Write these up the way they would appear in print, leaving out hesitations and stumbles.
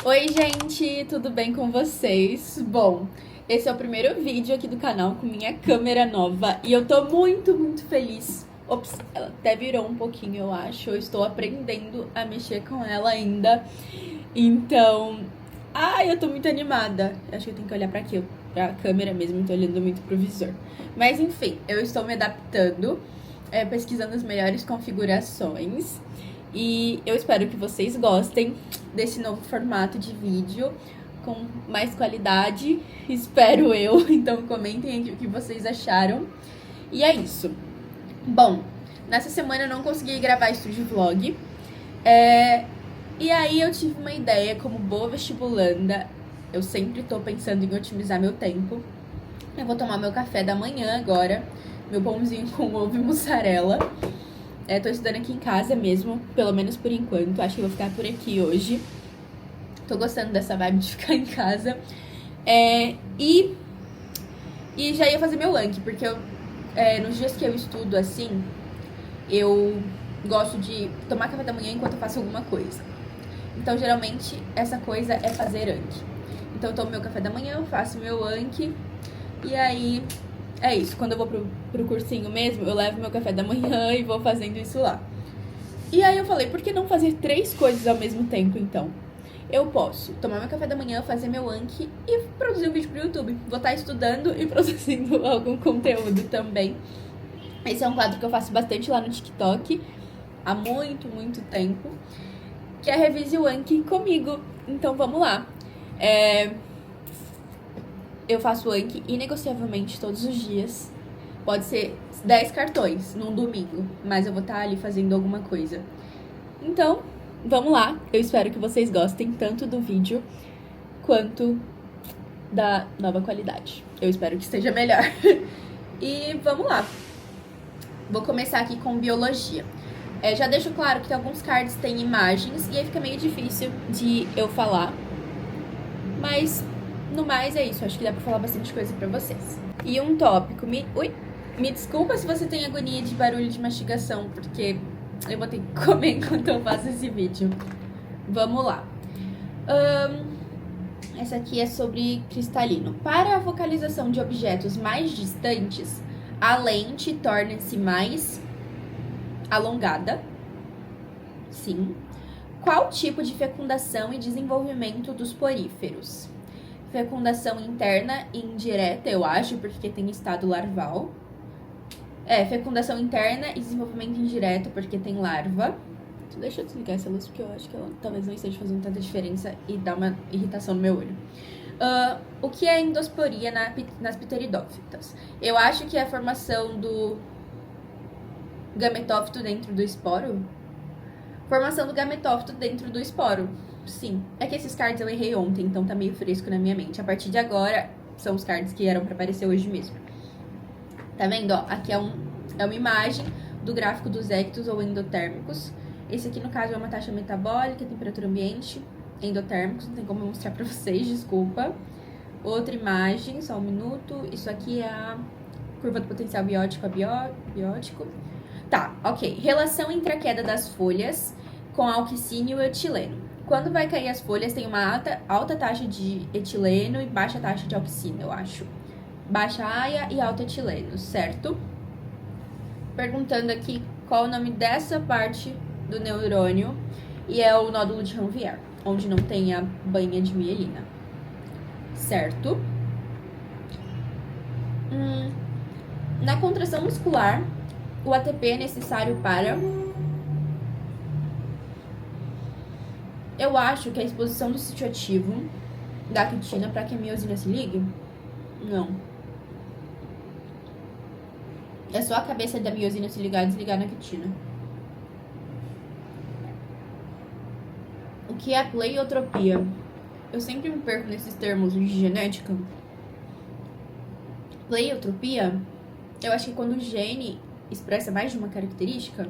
Oi, gente, tudo bem com vocês? Bom, esse é o primeiro vídeo aqui do canal com minha câmera nova e eu tô muito feliz. Ops, ela até virou um pouquinho, eu acho. Eu estou aprendendo a mexer com ela ainda. Então, eu tô muito animada. Acho que eu tenho que olhar pra aqui, pra câmera mesmo, tô olhando muito pro visor. Mas enfim, eu estou me adaptando, pesquisando as melhores configurações. E eu espero que vocês gostem desse novo formato de vídeo com mais qualidade, espero eu. Então comentem aqui o que vocês acharam. E é isso. Bom, nessa semana eu não consegui gravar estúdio vlog. E aí eu tive uma ideia, como boa vestibulanda, eu sempre tô pensando em otimizar meu tempo. Eu vou tomar meu café da manhã agora, meu pãozinho com ovo e mussarela. Tô estudando aqui em casa mesmo, pelo menos por enquanto. Acho que vou ficar por aqui hoje. Tô gostando dessa vibe de ficar em casa. E já ia fazer meu lanche, porque nos dias que eu estudo assim, eu gosto de tomar café da manhã enquanto eu faço alguma coisa. Então, geralmente, essa coisa é fazer lanche. Então, eu tomo meu café da manhã, faço meu lanche. E aí, é isso. Quando eu vou pro cursinho mesmo, eu levo meu café da manhã e vou fazendo isso lá. E aí eu falei, por que não fazer 3 coisas ao mesmo tempo, então? Eu posso tomar meu café da manhã, fazer meu lanche e produzir um vídeo pro YouTube. Vou estar estudando e produzindo algum conteúdo também. Esse é um quadro que eu faço bastante lá no TikTok, há muito tempo, que é Revise o Anki comigo. Então vamos lá. Eu faço Anki inegociavelmente todos os dias. Pode ser 10 cartões num domingo, mas eu vou estar ali fazendo alguma coisa. Então, vamos lá. Eu espero que vocês gostem tanto do vídeo quanto da nova qualidade. Eu espero que esteja melhor. E vamos lá. Vou começar aqui com biologia. Já deixo claro que alguns cards têm imagens e aí fica meio difícil de eu falar. Mas, no mais, é isso. Acho que dá pra falar bastante coisa pra vocês. E um tópico... Me desculpa se você tem agonia de barulho de mastigação, porque eu vou ter que comer enquanto eu faço esse vídeo. Vamos lá. Essa aqui é sobre cristalino. Para a focalização de objetos mais distantes, a lente torna-se mais alongada. Sim. Qual tipo de fecundação e desenvolvimento dos poríferos? Fecundação interna e indireta, eu acho, porque tem estado larval. Fecundação interna e desenvolvimento indireto, porque tem larva. Deixa eu desligar essa luz, porque eu acho que ela talvez não esteja fazendo tanta diferença e dá uma irritação no meu olho. O que é endosporia nas pteridófitas? Eu acho que é a formação do gametófito dentro do esporo. Formação do gametófito dentro do esporo. Sim. É que esses cards eu errei ontem, então tá meio fresco na minha mente. A partir de agora, são os cards que eram pra aparecer hoje mesmo. Tá vendo? Ó, aqui é uma imagem do gráfico dos ectos ou endotérmicos. Esse aqui, no caso, é uma taxa metabólica, temperatura ambiente, endotérmicos. Não tem como eu mostrar pra vocês, desculpa. Outra imagem, só um minuto. Isso aqui é a curva do potencial biótico a biótico. Tá, ok. Relação entre a queda das folhas com auxínio e etileno. Quando vai cair as folhas, tem uma alta taxa de etileno e baixa taxa de auxínio, eu acho. Baixa AIA e alta etileno, certo? Perguntando aqui qual o nome dessa parte do neurônio. E é o nódulo de Ranvier, onde não tem a bainha de mielina. Certo? Na contração muscular, o ATP é necessário para... Eu acho que a exposição do sítio ativo da actina para que a miosina se ligue? Não. É só a cabeça da miosina se ligar e desligar na actina. O que é pleiotropia? Eu sempre me perco nesses termos de genética. Pleiotropia, eu acho que quando o gene expressa mais de uma característica.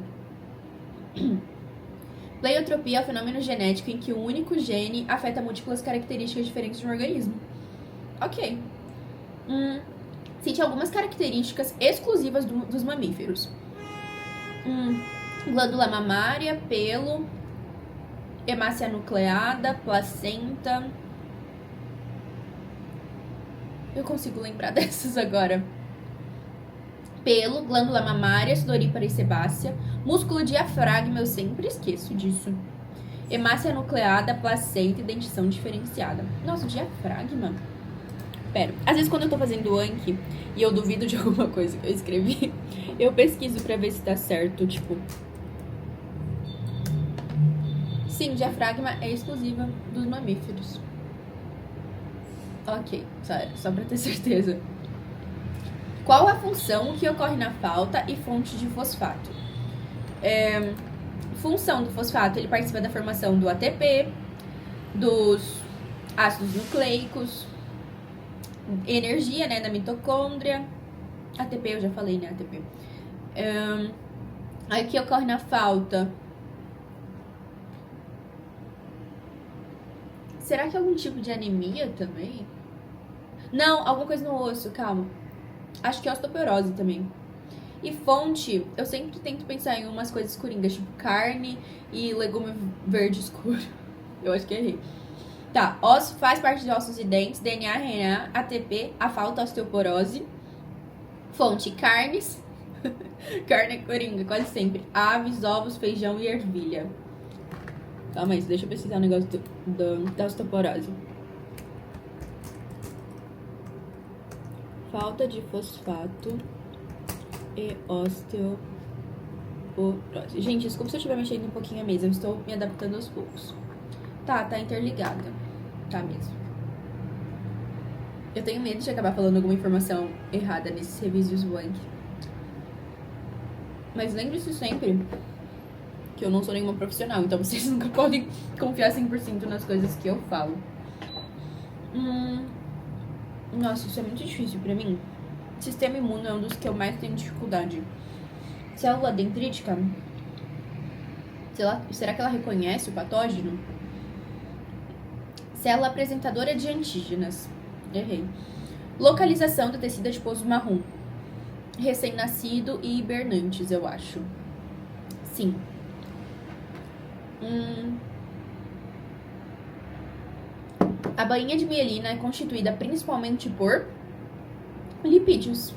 Pleiotropia é um fenômeno genético em que um único gene afeta múltiplas características diferentes de um organismo. Ok. Cite algumas características exclusivas dos mamíferos. Glândula mamária, pelo, Hemácia nucleada, placenta. Eu consigo lembrar dessas agora. Pelo, glândula mamária, sudorípara e sebácea. Músculo diafragma, eu sempre esqueço disso. Hemácia nucleada, placenta e dentição diferenciada. Nossa, diafragma? Pera, às vezes quando eu tô fazendo Anki e eu duvido de alguma coisa que eu escrevi, eu pesquiso pra ver se tá certo, tipo... Sim, diafragma é exclusiva dos mamíferos. Ok, só pra ter certeza. Qual a função que ocorre na falta e fonte de fosfato? Função do fosfato, ele participa da formação do ATP, dos ácidos nucleicos, energia, né, da mitocôndria. ATP, eu já falei, né, ATP. Aí que ocorre na falta. Será que é algum tipo de anemia também? Não, alguma coisa no osso, calma. Acho que é osteoporose também. E fonte, eu sempre tento pensar em umas coisas coringas, tipo carne e legume verde escuro. Eu acho que errei. Tá, osso faz parte de ossos e dentes, DNA, RNA, ATP, a falta, osteoporose. Fonte, carnes. Carne é coringa, quase sempre. Aves, ovos, feijão e ervilha. Calma aí, deixa eu pesquisar um negócio da osteoporose. Falta de fosfato e osteoporose. Gente, desculpa se eu estiver mexendo um pouquinho a mesa, eu estou me adaptando aos poucos. Tá interligada. Tá mesmo. Eu tenho medo de acabar falando alguma informação errada nesses revídeos Wank. Mas lembre-se sempre que eu não sou nenhuma profissional, então vocês nunca podem confiar 100% nas coisas que eu falo. Nossa, isso é muito difícil pra mim. Sistema imune é um dos que eu mais tenho dificuldade. Célula dendrítica. Será que ela reconhece o patógeno? Célula apresentadora de antígenos. Errei. Localização do tecido adiposo marrom. Recém-nascido e hibernantes, eu acho. Sim. A bainha de mielina é constituída principalmente por lipídios.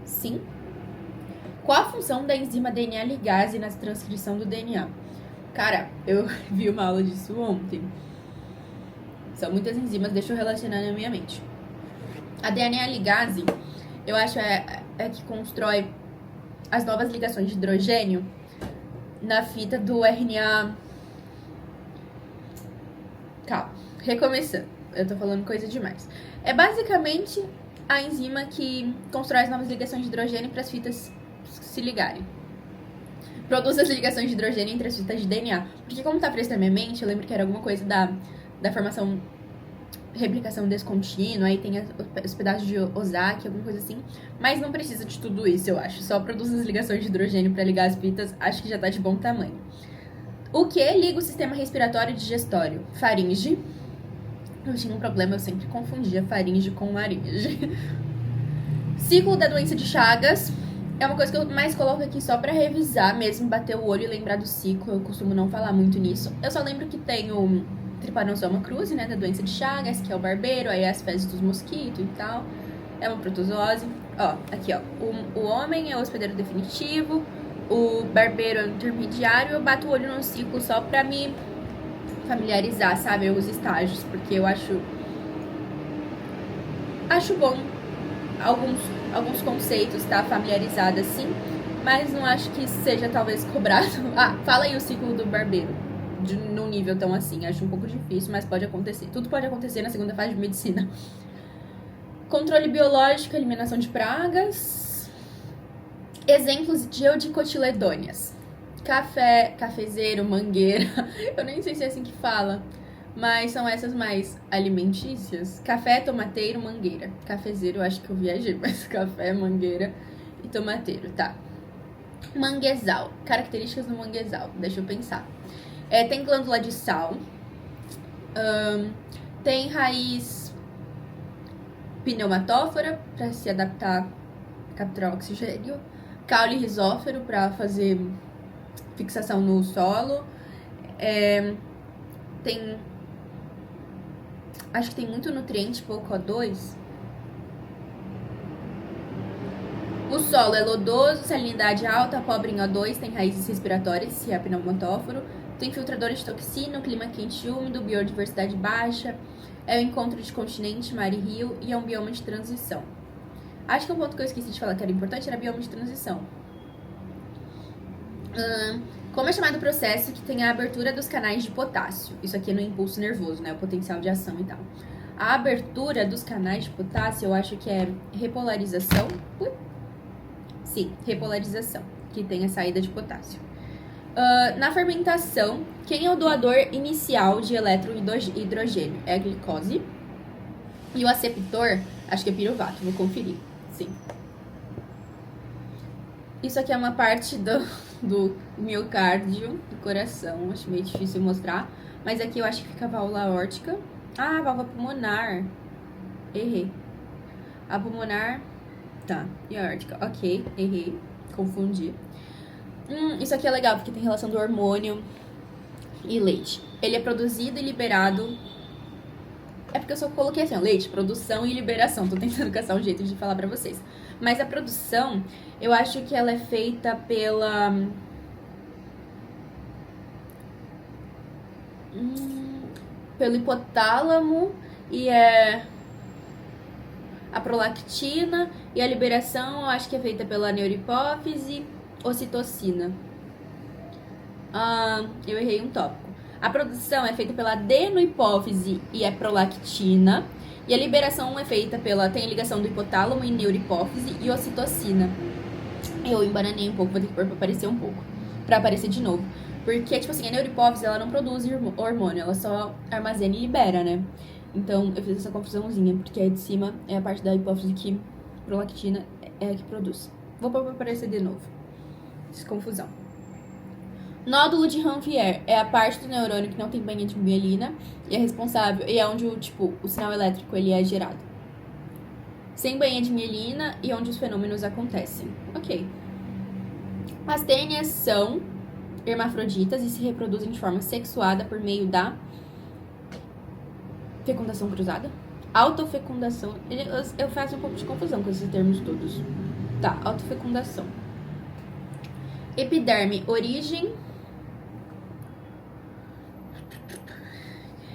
Sim. Qual a função da enzima DNA ligase na transcrição do DNA? Cara, eu vi uma aula disso ontem. São muitas enzimas, deixa eu relacionar na minha mente. A DNA ligase, eu acho, é que constrói as novas ligações de hidrogênio na fita do RNA. Calma, recomeçando. Eu tô falando coisa demais. É basicamente a enzima que constrói as novas ligações de hidrogênio para as fitas se ligarem. Produz as ligações de hidrogênio entre as fitas de DNA. Porque como tá fresco na minha mente, eu lembro que era alguma coisa da formação, replicação descontínua, aí tem os pedaços de Ozaki, alguma coisa assim. Mas não precisa de tudo isso, eu acho. Só produz as ligações de hidrogênio para ligar as fitas, acho que já tá de bom tamanho. O que liga o sistema respiratório e digestório? Faringe. Eu tinha um problema, eu sempre confundia faringe com laringe. Ciclo da doença de Chagas. É uma coisa que eu mais coloco aqui só pra revisar mesmo, bater o olho e lembrar do ciclo. Eu costumo não falar muito nisso. Eu só lembro que tem o Trypanosoma cruzi, né, da doença de Chagas, que é o barbeiro, aí as fezes dos mosquitos e tal. É uma protozoose. Ó, aqui ó, o homem é o hospedeiro definitivo, o barbeiro é o intermediário. Eu bato o olho no ciclo só pra me familiarizar, sabe, os estágios, porque eu acho bom alguns conceitos, tá, familiarizada assim, mas não acho que seja talvez cobrado. Ah, fala aí o ciclo do barbeiro, num nível tão assim, acho um pouco difícil, mas pode acontecer. Tudo pode acontecer na segunda fase de medicina. Controle biológico, eliminação de pragas. Exemplos de eudicotiledôneas. Café, cafezeiro, mangueira. Eu nem sei se é assim que fala, mas são essas mais alimentícias. Café, tomateiro, mangueira. Cafezeiro, eu acho que eu viajei, mas café, mangueira e tomateiro, tá. Manguezal. Características do manguezal, deixa eu pensar. Tem glândula de sal. Tem raiz pneumatófora, para se adaptar, capturar oxigênio. Caule rizófero, para fazer fixação no solo. Tem... Acho que tem muito nutriente, pouco O2. O solo é lodoso, salinidade alta, pobre em O2, tem raízes respiratórias, se é pneumatóforo, tem filtradores de toxina, clima quente e úmido, biodiversidade baixa, é o encontro de continente, mar e rio e é um bioma de transição. Acho que um ponto que eu esqueci de falar que era importante era bioma de transição. Como é chamado o processo que tem a abertura dos canais de potássio? Isso aqui é no impulso nervoso, né? O potencial de ação e tal. A abertura dos canais de potássio, eu acho que é repolarização. Sim, repolarização, que tem a saída de potássio. Na fermentação, quem é o doador inicial de eletrohidrogênio? É a glicose. E o aceptor, acho que é piruvato, vou conferir. Sim. Isso aqui é uma parte do miocárdio, do coração, acho meio difícil mostrar. Mas aqui eu acho que fica a válvula aórtica. Ah, a válvula pulmonar. Errei. A pulmonar... Tá, e a aórtica. Ok, errei. Confundi. Isso aqui é legal, porque tem relação do hormônio e leite. Ele é produzido e liberado... É porque eu só coloquei assim, ó, leite, produção e liberação. Tô tentando caçar um jeito de falar pra vocês. Mas a produção, eu acho que ela é feita pelo hipotálamo e a prolactina, e a liberação eu acho que é feita pela neurohipófise, ocitocina. Eu errei um tópico. A produção é feita pela adenohipófise e a prolactina, e a liberação é feita tem a ligação do hipotálamo e neurohipófise e ocitocina. Eu embananei um pouco, vou ter que pôr pra aparecer um pouco, pra aparecer de novo. Porque, tipo assim, a neurohipófise, ela não produz hormônio, ela só armazena e libera, né? Então, eu fiz essa confusãozinha, porque aí de cima é a parte da hipófise que prolactina é a que produz. Vou pôr pra aparecer de novo. Confusão. Nódulo de Ranvier é a parte do neurônio que não tem banha de mielina e é responsável, e é onde o sinal elétrico ele é gerado. Sem banha de mielina e onde os fenômenos acontecem. Ok. As tênias são hermafroditas e se reproduzem de forma sexuada por meio da fecundação cruzada. Autofecundação. Eu faço um pouco de confusão com esses termos todos. Tá, autofecundação. Epiderme, origem.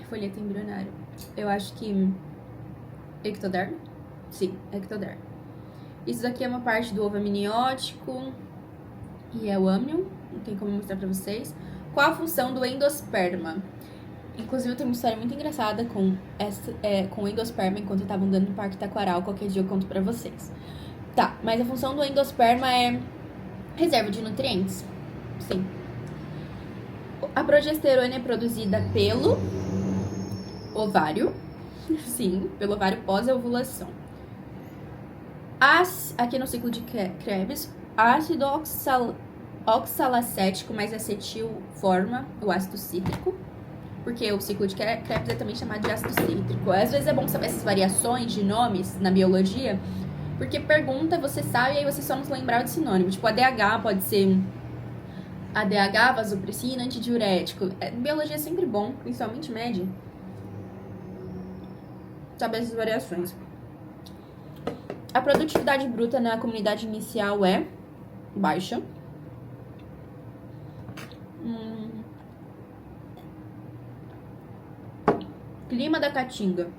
Folheto embrionário. Eu acho que ectoderme? Sim, ectoderme. Isso aqui é uma parte do ovo amniótico e é o âmnion. Não tem como mostrar pra vocês. Qual a função do endosperma? Inclusive, eu tenho uma história muito engraçada com o endosperma enquanto eu tava andando no Parque Taquaral. Qualquer dia eu conto pra vocês. Tá, mas a função do endosperma é reserva de nutrientes. Sim. A progesterona é produzida pelo ovário. Sim, pelo ovário pós-ovulação. Aqui no ciclo de Krebs, ácido oxalacético mais acetil forma o ácido cítrico. Porque o ciclo de Krebs é também chamado de ácido cítrico. Às vezes é bom saber essas variações de nomes na biologia, porque pergunta, você sabe, e aí você só não se lembrar de sinônimo. Tipo, ADH pode ser ADH, vasopressina, antidiurético. Biologia é sempre bom, principalmente média, saber essas variações. A produtividade bruta na comunidade inicial é baixa. Clima da Caatinga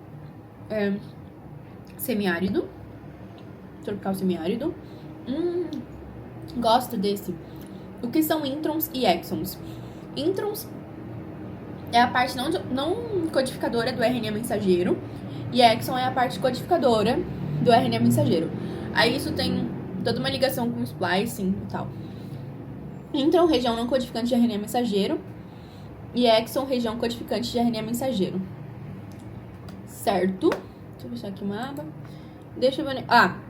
é semiárido, tropical semiárido. Gosto desse. O que são introns e exons? Introns é a parte não codificadora do RNA mensageiro e exon é a parte codificadora do RNA mensageiro. Aí isso tem toda uma ligação com splicing e tal. Intron, região não codificante de RNA mensageiro, e exon, região codificante de RNA mensageiro. Certo? Deixa eu fechar aqui uma aba. Deixa eu ver...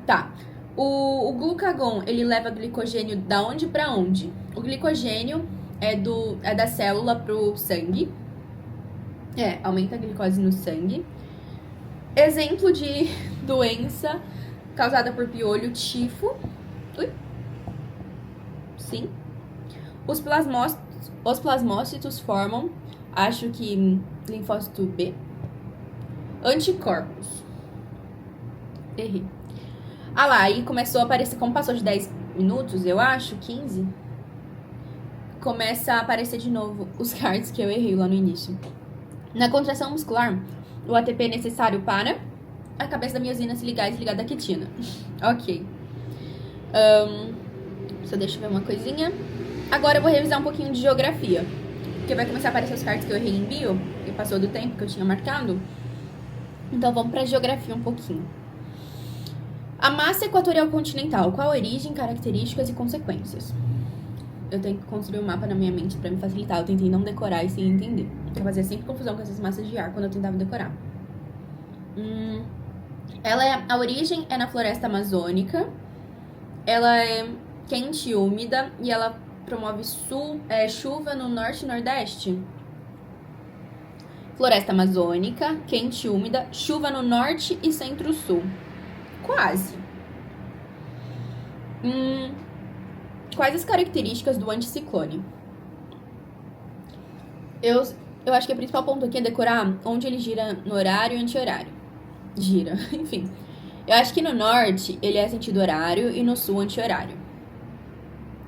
tá. O glucagon, ele leva glicogênio da onde pra onde? O glicogênio é da célula pro sangue. Aumenta a glicose no sangue. Exemplo de doença causada por piolho, tifo. Sim. Os Os plasmócitos formam, acho que linfócito B, anticorpos. Errei. Ah lá, aí começou a aparecer, como passou de 10 minutos, eu acho, 15, começa a aparecer de novo os cards que eu errei lá no início. Na contração muscular, o ATP é necessário para a cabeça da miosina se ligar e desligar da quitina. Ok. Só deixa eu ver uma coisinha. Agora eu vou revisar um pouquinho de geografia, porque vai começar a aparecer os cards que eu errei em bio, que passou do tempo que eu tinha marcado. Então vamos pra geografia um pouquinho. A massa equatorial continental, qual a origem, características e consequências? Eu tenho que construir um mapa na minha mente pra me facilitar. Eu tentei não decorar e sem entender. Eu fazia sempre confusão com essas massas de ar quando eu tentava decorar. A origem é na floresta amazônica. Ela é quente e úmida e ela promove chuva no norte e nordeste. Floresta amazônica, quente e úmida, chuva no norte e centro-sul. Quase. Quais as características do anticiclone? Eu acho que o principal ponto aqui é decorar onde ele gira no horário e anti-horário. Gira, enfim. Eu acho que no norte ele é sentido horário e no sul anti-horário.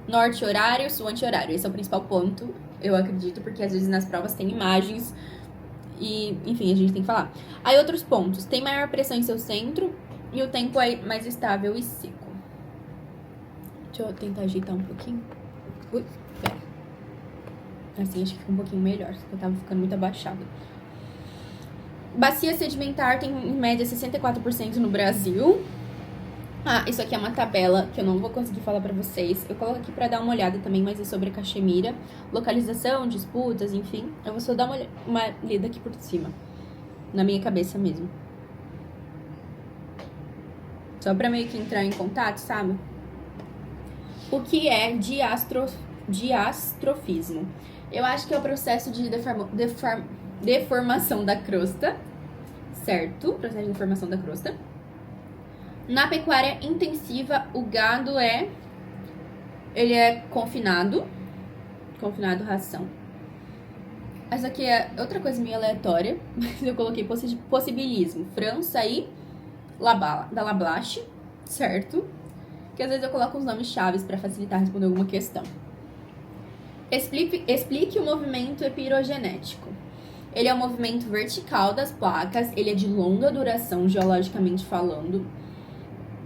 Norte horário, sul anti-horário. Esse é o principal ponto, eu acredito, porque às vezes nas provas tem imagens e, enfim, a gente tem que falar. Aí outros pontos. Tem maior pressão em seu centro e o tempo é mais estável e seco. Deixa eu tentar ajeitar um pouquinho. Ui, pera. Assim acho que fica um pouquinho melhor, porque eu tava ficando muito abaixada. Bacia sedimentar tem em média 64% no Brasil. Ah, isso aqui é uma tabela que eu não vou conseguir falar pra vocês. Eu coloco aqui pra dar uma olhada também, mas é sobre Caxemira. Localização, disputas, enfim. Eu vou só dar uma lida aqui por cima. Na minha cabeça mesmo. Só pra meio que entrar em contato, sabe? O que é diastrofismo? Eu acho que é o processo de deformação da crosta. Certo? Processo de deformação da crosta. Na pecuária intensiva, o gado ele é confinado ração. Essa aqui é outra coisa meio aleatória, mas eu coloquei possibilismo. França e da Lablache, certo? Que às vezes eu coloco uns nomes chaves para facilitar responder alguma questão. Explique o movimento epirogenético. Ele é um movimento vertical das placas, ele é de longa duração, geologicamente falando.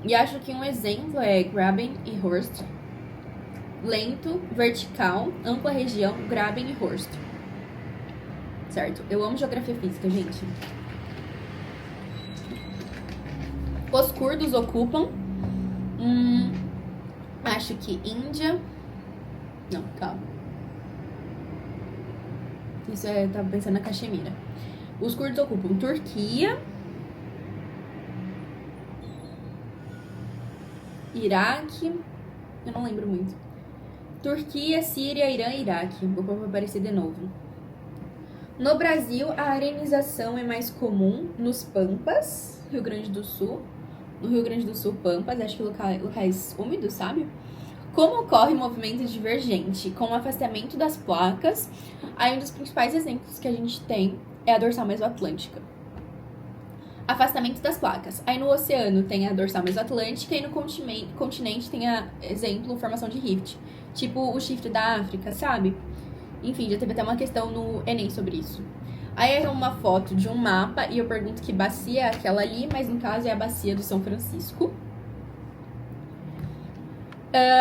E acho que um exemplo é Graben e Horst. Lento, vertical, ampla região, Graben e Horst. Certo? Eu amo geografia física, gente. Os curdos ocupam... acho que Índia... Não, calma. Isso eu tava pensando na Caxemira. Os curdos ocupam Turquia... Iraque, eu não lembro muito. Turquia, Síria, Irã e Iraque. Vou aparecer de novo. No Brasil, a arenização é mais comum nos Pampas, Rio Grande do Sul. No Rio Grande do Sul, Pampas, acho que locais úmidos, sabe? Como ocorre o movimento divergente? Com o afastamento das placas, aí um dos principais exemplos que a gente tem é a dorsal mesoatlântica. Afastamento das placas. Aí no oceano tem a dorsal mesoatlântica e no continente tem a, exemplo, formação de rift. Tipo o chifre da África, sabe? Enfim, já teve até uma questão no Enem sobre isso. Aí é uma foto de um mapa e eu pergunto que bacia é aquela ali, mas no caso é a bacia do São Francisco.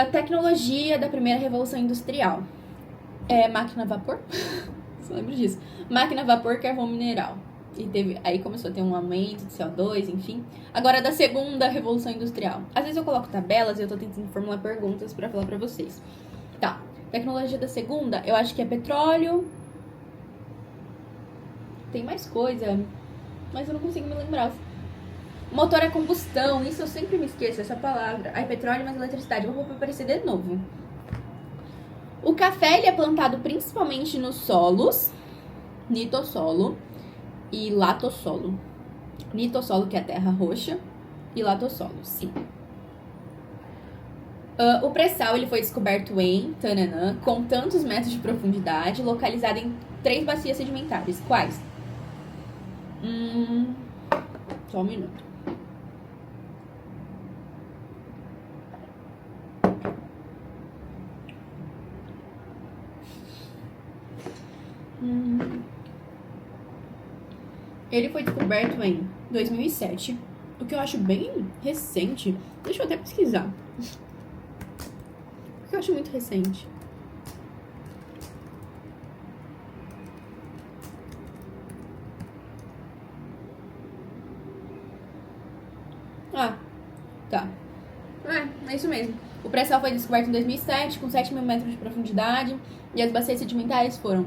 Tecnologia da primeira revolução industrial. Máquina a vapor? Você lembra disso? Máquina a vapor, carvão mineral. E aí começou a ter um aumento de CO2, enfim. Agora da segunda revolução industrial. Às vezes eu coloco tabelas e eu tô tentando formular perguntas pra falar pra vocês. Tá, tecnologia da segunda, eu acho que é petróleo. Tem mais coisa, mas eu não consigo me lembrar. Motor a combustão, isso eu sempre me esqueço, essa palavra. Aí petróleo mais eletricidade, vou aparecer de novo. O café, ele é plantado principalmente nos solos, nitossolo e latossolo. Nitossolo, que é a terra roxa, e latossolo, sim. O pré-sal ele foi descoberto em Tananã, com tantos metros de profundidade, localizado em 3 bacias sedimentares. Quais? Só um minuto. Ele foi descoberto em 2007, o que eu acho bem recente. Deixa eu até pesquisar. Porque eu acho muito recente. Ah, tá. É isso mesmo. O pré-sal foi descoberto em 2007, com 7 mil metros de profundidade. E as bacias sedimentares foram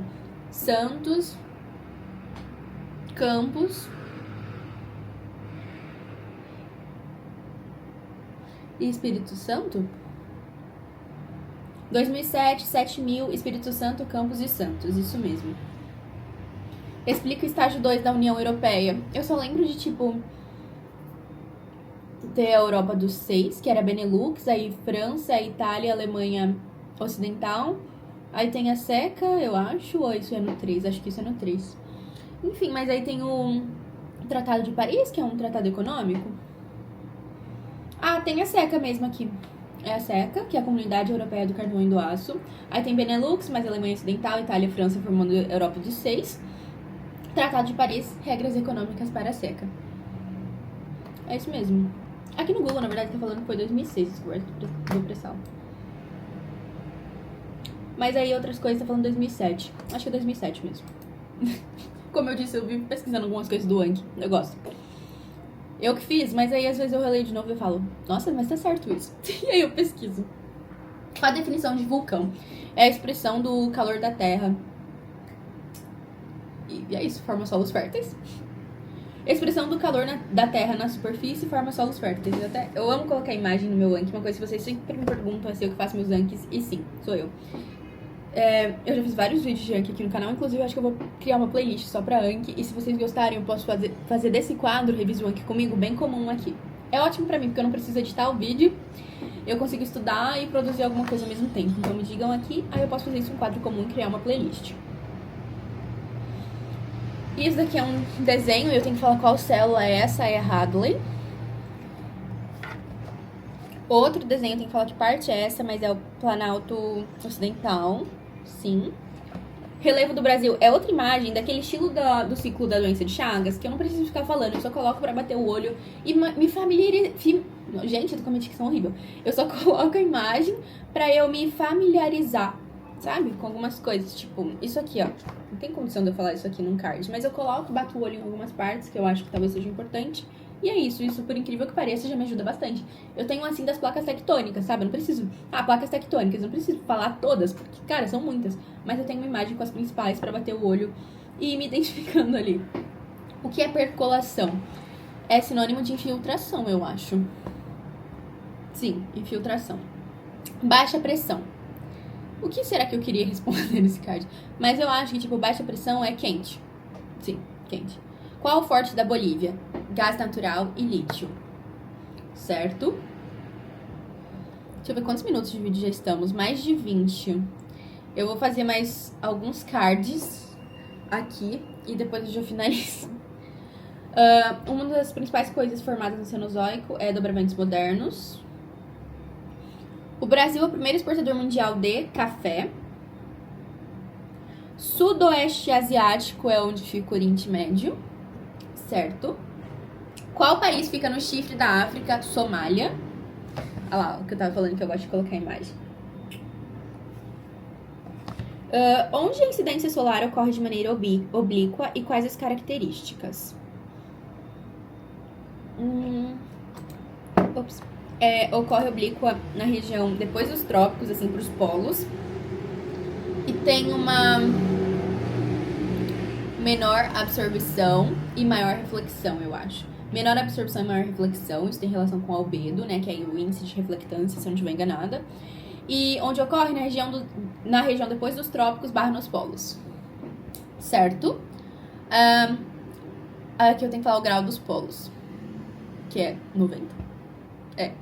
Santos, Campos e Espírito Santo? 2007, 7 mil, Espírito Santo, Campos e Santos, isso mesmo. Explica o estágio 2 da União Europeia. Eu só lembro de, tipo, ter a Europa dos 6, que era Benelux, aí França, Itália, Alemanha Ocidental. Aí tem a SECA, eu acho, ou isso é no 3? Acho que isso é no 3. Enfim, mas aí tem o Tratado de Paris, que é um tratado econômico. Ah, tem a SECA mesmo aqui. É a SECA, que é a Comunidade Europeia do Carvão e do Aço. Aí tem Benelux, mais Alemanha Ocidental, Itália e França formando a Europa dos 6. Tratado de Paris, regras econômicas para a SECA. É isso mesmo. Aqui no Google, na verdade, tá falando que foi 2006 descoberto do pré-sal. Mas aí outras coisas tá falando 2007. Acho que é 2007 mesmo. Como eu disse, eu vivo pesquisando algumas coisas do Anki. Eu gosto. Eu que fiz, mas aí às vezes eu releio de novo e eu falo, nossa, mas tá certo isso. E aí eu pesquiso. A definição de vulcão é a expressão do calor da Terra. E é isso, forma solos férteis. Expressão do calor da Terra na superfície forma solos férteis. Eu amo colocar imagem no meu Anki. Uma coisa que vocês sempre me perguntam é se eu que faço meus Ankis. E sim, sou eu. Eu já fiz vários vídeos de Anki aqui no canal. Inclusive, acho que eu vou criar uma playlist só pra Anki. E se vocês gostarem, eu posso fazer desse quadro Revisa o Anki comigo, bem comum aqui. É ótimo pra mim, porque eu não preciso editar o vídeo. Eu consigo estudar e produzir alguma coisa ao mesmo tempo. Então me digam aqui, aí eu posso fazer isso em um quadro comum e criar uma playlist. Isso daqui é um desenho e eu tenho que falar qual célula é essa, é a Hadley. Outro desenho eu tenho que falar que parte é essa, mas é o Planalto Ocidental, sim. Relevo do Brasil é outra imagem daquele estilo do ciclo da doença de Chagas, que eu não preciso ficar falando, eu só coloco pra bater o olho e me familiarizar. Gente, eu tô com uma dicção horrível. Eu só coloco a imagem pra eu me familiarizar, sabe? Com algumas coisas, tipo, isso aqui, ó. Não tem condição de eu falar isso aqui num card, mas eu coloco, bato o olho em algumas partes que eu acho que talvez seja importante. E é isso, por incrível que pareça, já me ajuda bastante. Eu tenho, assim, das placas tectônicas, sabe? Eu não preciso... placas tectônicas, eu não preciso falar todas, porque, cara, são muitas. Mas eu tenho uma imagem com as principais pra bater o olho e ir me identificando ali. O que é percolação? É sinônimo de infiltração, eu acho. Sim, infiltração. Baixa pressão. O que será que eu queria responder nesse card? Mas eu acho que, tipo, baixa pressão é quente. Sim, quente. Qual o forte da Bolívia? Gás natural e lítio. Certo? Deixa eu ver quantos minutos de vídeo já estamos. Mais de 20. Eu vou fazer mais alguns cards aqui e depois eu já finalizo. Uma das principais coisas formadas no Cenozoico é dobramentos modernos. O Brasil é o primeiro exportador mundial de café. Sudoeste Asiático é onde fica o Oriente Médio. Certo? Qual país fica no chifre da África? Somália. Olha lá, o que eu tava falando que eu gosto de colocar a imagem. Onde a incidência solar ocorre de maneira oblíqua e quais as características? Ocorre oblíqua na região depois dos trópicos, assim, pros polos. E tem uma menor absorção e maior reflexão, eu acho. Menor absorção e maior reflexão, isso tem relação com o albedo, né, que é o índice de reflectância, se eu não estiver enganada. E onde ocorre na região depois dos trópicos / nos polos. Certo? Aqui eu tenho que falar o grau dos polos, que é 90.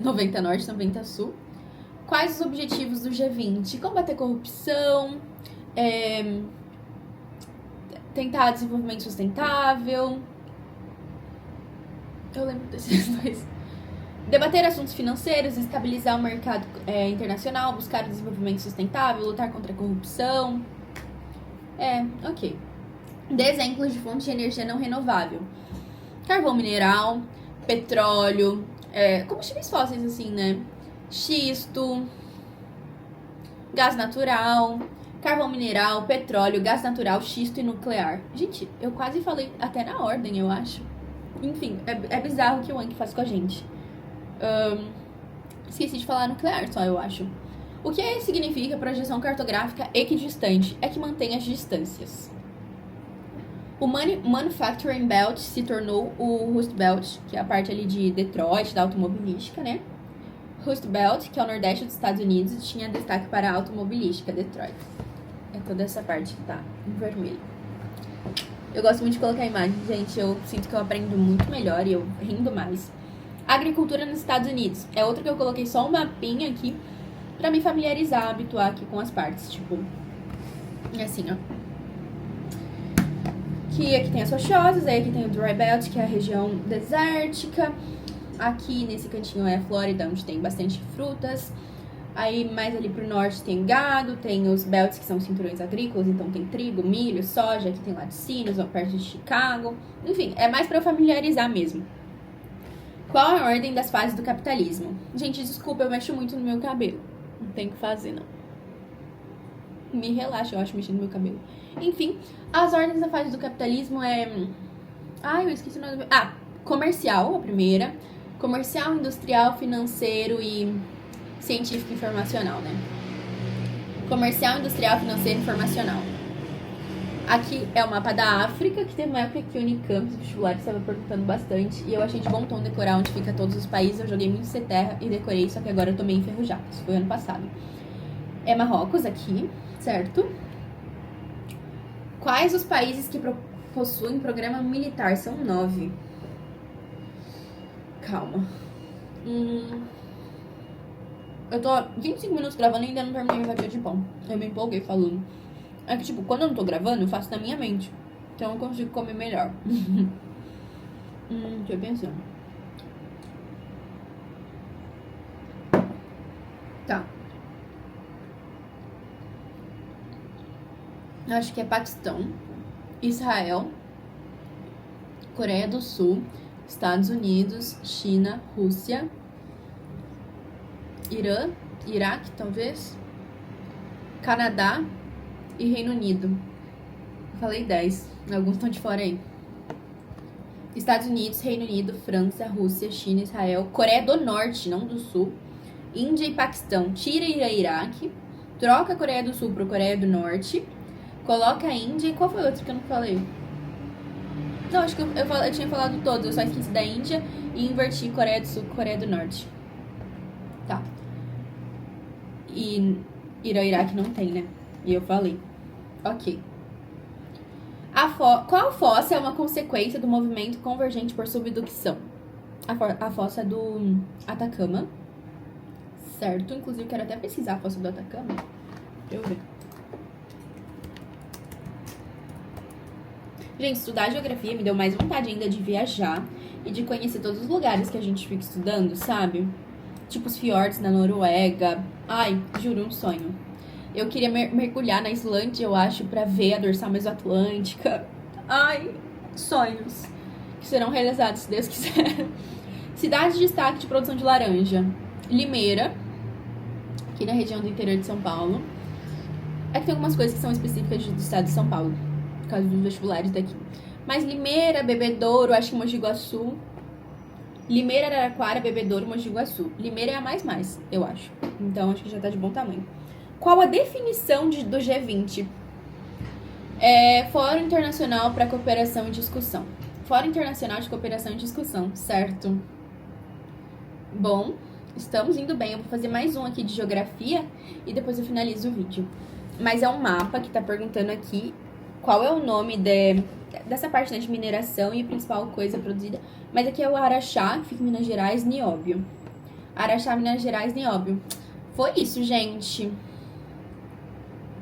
90 norte, 90 sul. Quais os objetivos do G20? Combater corrupção, tentar desenvolvimento sustentável. Eu lembro desses dois. Debater assuntos financeiros, estabilizar o mercado internacional, buscar o desenvolvimento sustentável, lutar contra a corrupção. Ok. Dê exemplos de fontes de energia não renovável. Carvão mineral, petróleo, combustíveis fósseis, assim, né? Xisto, gás natural, carvão mineral, petróleo, gás natural, xisto e nuclear. Gente, eu quase falei até na ordem, eu acho. Enfim, é bizarro o que o Anki faz com a gente. Esqueci de falar nuclear só, eu acho. O que significa projeção cartográfica equidistante? É que mantém as distâncias. O Manufacturing Belt se tornou o Rust Belt, que é a parte ali de Detroit, da automobilística, né? Rust Belt, que é o nordeste dos Estados Unidos, tinha destaque para a automobilística, Detroit. É toda essa parte que tá em vermelho. Eu gosto muito de colocar imagem, gente. Eu sinto que eu aprendo muito melhor e eu rindo mais. Agricultura nos Estados Unidos. É outra que eu coloquei só um mapinha aqui pra me familiarizar, habituar aqui com as partes. Tipo, assim, ó. Aqui tem as rochosas, aí aqui tem o Dry Belt, que é a região desértica. Aqui nesse cantinho é a Flórida, onde tem bastante frutas. Aí mais ali pro norte tem gado, tem os belts, que são cinturões agrícolas, então tem trigo, milho, soja, aqui tem laticínios, perto de Chicago. Enfim, é mais pra eu familiarizar mesmo. Qual a ordem das fases do capitalismo? Gente, desculpa, eu mexo muito no meu cabelo. Não tem o que fazer, não. Me relaxa, eu acho, mexendo no meu cabelo. Enfim, as ordens da fase do capitalismo eu esqueci o nome. Comercial, a primeira. Comercial, industrial, financeiro e científico e informacional, né? Comercial, industrial, financeiro e informacional. Aqui é o mapa da África, que teve uma época que o Unicamp, os vestibulares, estava perguntando bastante. E eu achei de bom tom decorar onde fica todos os países. Eu joguei muito C-Terra e decorei, só que agora eu tô meio enferrujada. Isso foi ano passado. É Marrocos aqui, certo? Quais os países que possuem programa militar? São 9. Calma. Eu tô 25 minutos gravando e ainda não terminei minha fatia de pão. Eu me empolguei falando. É que, tipo, quando eu não tô gravando, eu faço na minha mente. Então eu consigo comer melhor. Deixa eu pensar. Tá. Eu acho que é Paquistão, Israel, Coreia do Sul, Estados Unidos, China, Rússia, Irã, Iraque, talvez, Canadá e Reino Unido. Eu falei 10, alguns estão de fora aí. Estados Unidos, Reino Unido, França, Rússia, China, Israel, Coreia do Norte, não do Sul, Índia e Paquistão. Tira Irã e Iraque, troca a Coreia do Sul por Coreia do Norte, coloca a Índia. E qual foi o outro que eu não falei? Não, acho que eu tinha falado todos, eu só esqueci da Índia e inverti Coreia do Sul com Coreia do Norte. Tá. E Irã e Iraque não tem, né? E eu falei. Ok. Qual fossa é uma consequência do movimento convergente por subducção? A fossa do Atacama. Certo? Inclusive, quero até pesquisar a fossa do Atacama. Deixa eu ver. Gente, estudar geografia me deu mais vontade ainda de viajar e de conhecer todos os lugares que a gente fica estudando, sabe? Tipo os fiordes na Noruega. Ai, juro, um sonho. Eu queria mergulhar na Islândia, eu acho, pra ver a dorsal mesoatlântica. Ai, sonhos que serão realizados, se Deus quiser. Cidade de destaque de produção de laranja. Limeira, aqui na região do interior de São Paulo. É que tem algumas coisas que são específicas do estado de São Paulo, por causa dos vestibulares daqui. Mas Limeira, Bebedouro, acho que Mogi Guaçu. Limeira, Araraquara, Bebedouro, Mogi Guaçu. Limeira é a mais, eu acho. Então, acho que já tá de bom tamanho. Qual a definição do G20? Fórum Internacional para Cooperação e Discussão. Fórum Internacional de Cooperação e Discussão, certo? Bom, estamos indo bem. Eu vou fazer mais um aqui de geografia e depois eu finalizo o vídeo. Mas é um mapa que tá perguntando aqui qual é o nome dessa parte, né, de mineração e a principal coisa produzida. Mas aqui é o Araxá, que fica em Minas Gerais, nióbio. Araxá, Minas Gerais, nióbio. foi isso, gente.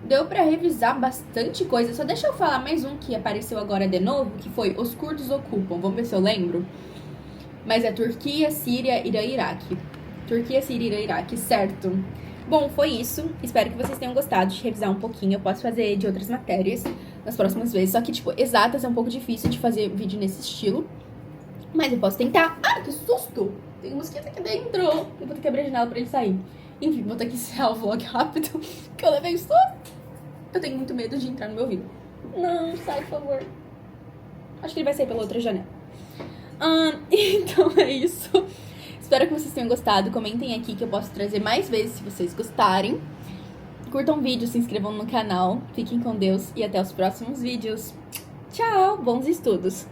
Deu pra revisar bastante coisa. Só deixa eu falar mais um que apareceu agora de novo, que foi Os Curdos Ocupam. Vamos ver se eu lembro. Mas é Turquia, Síria, Irã e Iraque. Turquia, Síria, Irã e Iraque, certo. Bom, foi isso. Espero que vocês tenham gostado de revisar um pouquinho. Eu posso fazer de outras matérias nas próximas vezes. Só que, tipo, exatas é um pouco difícil de fazer vídeo nesse estilo. Mas eu posso tentar. Ai, que susto! Tem um mosquito aqui dentro. Eu vou ter que abrir a janela pra ele sair. Enfim, vou ter que encerrar o vlog rápido, que eu levei susto. Eu tenho muito medo de entrar no meu ouvido. Não, sai, por favor. Acho que ele vai sair pela outra janela. Então é isso. Espero que vocês tenham gostado. Comentem aqui que eu posso trazer mais vezes se vocês gostarem. Curtam o vídeo, se inscrevam no canal. Fiquem com Deus e até os próximos vídeos. Tchau, bons estudos!